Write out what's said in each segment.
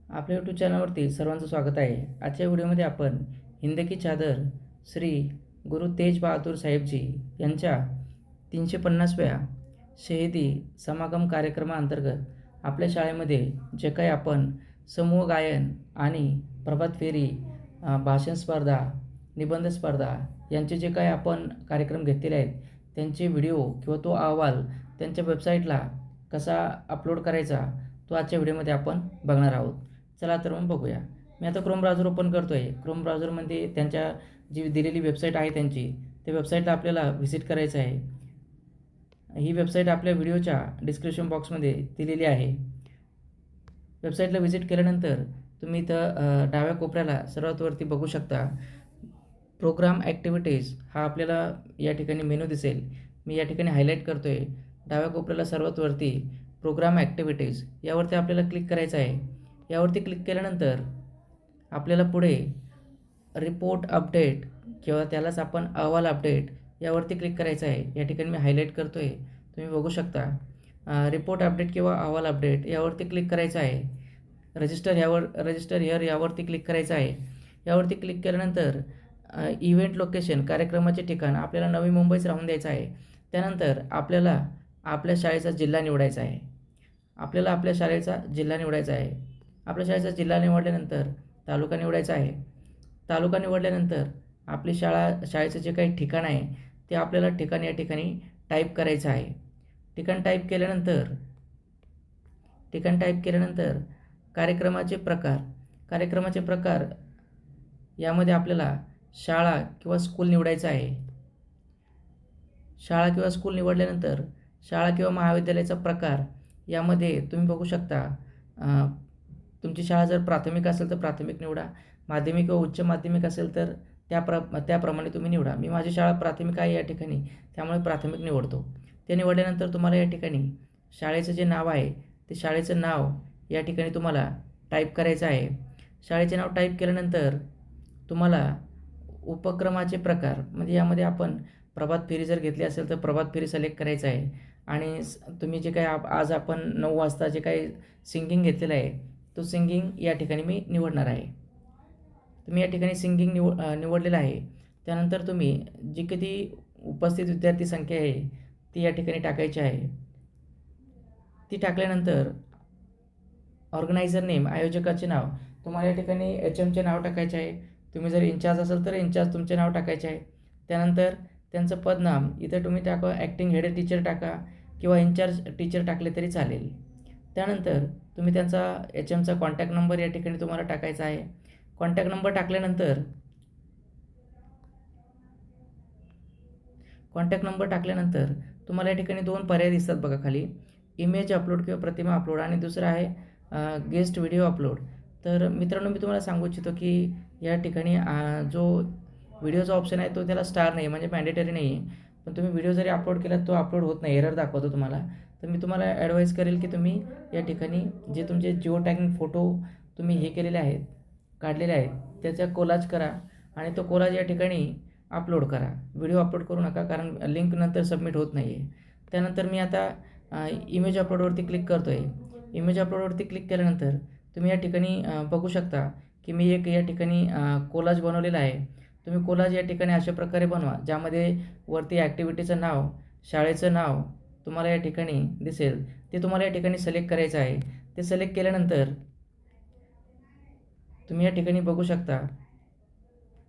आपल्या यूट्यूब चॅनलवरती सर्वांचं स्वागत आहे. आजच्या व्हिडिओमध्ये आपण हिंद की चादर श्री गुरु तेज बहादूर साहेबजी यांच्या 350व्या शहीदी समागम कार्यक्रमाअंतर्गत आपल्या शाळेमध्ये जे काही आपण समूह गायन आणि प्रभात फेरी, भाषण स्पर्धा, निबंध स्पर्धा यांचे जे काही आपण कार्यक्रम घेतलेले आहेत त्यांचे व्हिडिओ किंवा तो अहवाल त्यांच्या वेबसाईटला कसा अपलोड करायचा तो आजच्या व्हिडिओमध्ये आपण बघणार आहोत. चला तर मग बघूया. मी आता क्रोम ब्राउझर ओपन करतो आहे. क्रोम ब्राउझरमध्ये त्यांच्या जी दिलेली वेबसाईट आहे त्यांची, त्या वेबसाईटला आपल्याला व्हिजिट करायचं आहे. ही वेबसाईट आपल्या व्हिडिओच्या डिस्क्रिप्शन बॉक्समध्ये दिलेली आहे. वेबसाईटला व्हिजिट केल्यानंतर तुम्ही इथं डाव्या कोपऱ्याला सर्वात वरती बघू शकता प्रोग्राम ॲक्टिव्हिटीज हा आपल्याला या ठिकाणी मेनू दिसेल. मी या ठिकाणी हायलाईट करतो आहे. डाव्या कोपऱ्याला सर्वात वरती प्रोग्राम ॲक्टिव्हिटीज यावरती आपल्याला क्लिक करायचं आहे. यावरती क्लिक केल्यानंतर आपल्याला पुढे रिपोर्ट अपडेट किंवा त्यालाच आपण अहवाल अपडेट यावरती क्लिक करायचं आहे. या ठिकाणी मी हायलाईट करतो आहे, तुम्ही बघू शकता. रिपोर्ट अपडेट किंवा अहवाल अपडेट यावरती क्लिक करायचं आहे. रजिस्टर हिअर यावरती क्लिक करायचं आहे. यावरती क्लिक केल्यानंतर इव्हेंट लोकेशन कार्यक्रमाचे ठिकाण आपल्याला नवी मुंबईच राहून द्यायचं आहे. त्यानंतर आपल्याला आपल्या शाळेचा जिल्हा निवडायचा आहे. आपल्या शाळेचा जिल्हा निवडायचा आहे. आपल्या शाळेचा जिल्हा निवडल्यानंतर तालुका निवडायचा आहे. तालुका निवडल्यानंतर आपली शाळेचं जे काही ठिकाण आहे ते आपल्याला ठिकाण या ठिकाणी टाईप करायचं आहे. ठिकाण टाईप केल्यानंतर कार्यक्रमाचे प्रकार यामध्ये आपल्याला शाळा किंवा स्कूल निवडायचं आहे. शाळा किंवा स्कूल निवडल्यानंतर शाळा किंवा महाविद्यालयाचा प्रकार यामध्ये तुम्ही बघू शकता. तुमची शाळा जर प्राथमिक असेल तर प्राथमिक निवडा, माध्यमिक व उच्च माध्यमिक असेल तर त्याप्रमाणे तुम्ही निवडा. मी माझी शाळा प्राथमिक आहे या ठिकाणी, त्यामुळे प्राथमिक निवडतो. ते निवडल्यानंतर तुम्हाला या ठिकाणी शाळेचं जे नाव आहे ते शाळेचं नाव या ठिकाणी तुम्हाला टाईप करायचं आहे. शाळेचे नाव टाईप केल्यानंतर तुम्हाला उपक्रमाचे प्रकार म्हणजे यामध्ये आपण प्रभात फेरी जर घेतली असेल तर प्रभात फेरी सिलेक्ट करायचं आहे. आणि तुम्ही जे काही आज आपण 9 वाजता जे काही सिंगिंग घेतलेलं आहे तो सिंगिंग या ठिकाणी मी निवडणार आहे. तुम्ही या ठिकाणी सिंगिंग निवडलेलं आहे. त्यानंतर तुम्ही जी किती उपस्थित विद्यार्थी संख्या आहे ती या ठिकाणी टाकायची आहे. ती टाकल्यानंतर ऑर्गनायझर नेम आयोजकाचे नाव तुम्हाला या ठिकाणी HMचे नाव टाकायचे आहे. तुम्ही जर इन्चार्ज असाल तर इन्चार्ज तुमचे नाव टाकायचे आहे. त्यानंतर त्यांचं पदनाम इथं तुम्ही टाका, ॲक्टिंग हेड टीचर टाका किंवा इन्चार्ज टीचर टाकले तरी चालेल. त्यानंतर तुम्ही त्यांचा HMचा कॉन्टॅक्ट नंबर या ठिकाणी तुम्हाला टाकायचा आहे. कॉन्टॅक्ट नंबर टाकल्यानंतर तुम्हाला या ठिकाणी 2 पर्याय दिसतात बघा खाली, इमेज अपलोड किंवा प्रतिमा अपलोड आणि दुसरं आहे गेस्ट व्हिडिओ अपलोड. तर मित्रांनो, मी तुम्हाला सांगू इच्छितो की या ठिकाणी जो व्हिडिओचा ऑप्शन आहे तो त्याला स्टार नाही, म्हणजे मॅन्डेटरी नाही आहे. पण तुम्ही व्हिडिओ जरी अपलोड केला तो अपलोड होत नाही, एरर दाखवतो तुम्हाला. तर मी तुम्हाला ॲडवाईस करेल की तुम्ही या ठिकाणी जे तुमचे जिओ टॅगिंग फोटो तुम्ही हे केलेले आहेत, काढलेले आहेत, त्याचा कोलाज करा आणि तो कोलाज या ठिकाणी अपलोड करा. व्हिडिओ अपलोड करू नका, कारण लिंक नंतर सबमिट होत नाही आहे. त्यानंतर मी आता इमेज अपलोडवरती क्लिक करतो आहे. इमेज अपलोडवरती क्लिक केल्यानंतर तुम्ही या ठिकाणी बघू शकता की मी एक या ठिकाणी कोलाज बनवलेला आहे. तुम्ही कोलाज या ठिकाणी अशा प्रकारे बनवा ज्यामध्ये वरती ॲक्टिव्हिटीचं नाव, शाळेचं नाव तुम्हाला या ठिकाणी दिसेल. ते तुम्हाला या ठिकाणी सिलेक्ट करायचं आहे. ते सिलेक्ट केल्यानंतर तुम्ही या ठिकाणी बघू शकता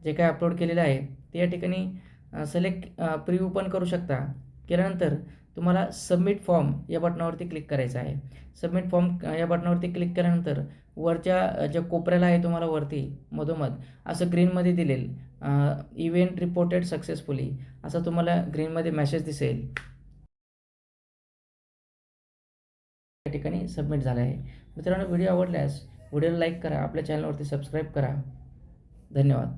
जे काही अपलोड केलेलं आहे ते या ठिकाणी सिलेक्ट प्रिव्ह्यू पण करू शकता. केल्यानंतर तुम्हाला सबमिट फॉर्म या बटनावरती क्लिक करायचं आहे. सबमिट फॉर्म या बटनावरती क्लिक केल्यानंतर वरच्या ज्या कोपऱ्याला आहे तुम्हाला वरती मधोमध असं ग्रीनमध्ये दिलेल इव्हेंट रिपोर्टेड सक्सेसफुली असं तुम्हाला ग्रीनमध्ये मेसेज दिसेल. या ठिकाणी सबमिट झालं आहे. मित्रांनो, व्हिडिओ आवडल्यास व्हिडिओला लाईक करा, आपल्या चॅनलवरती सबस्क्राईब करा. धन्यवाद.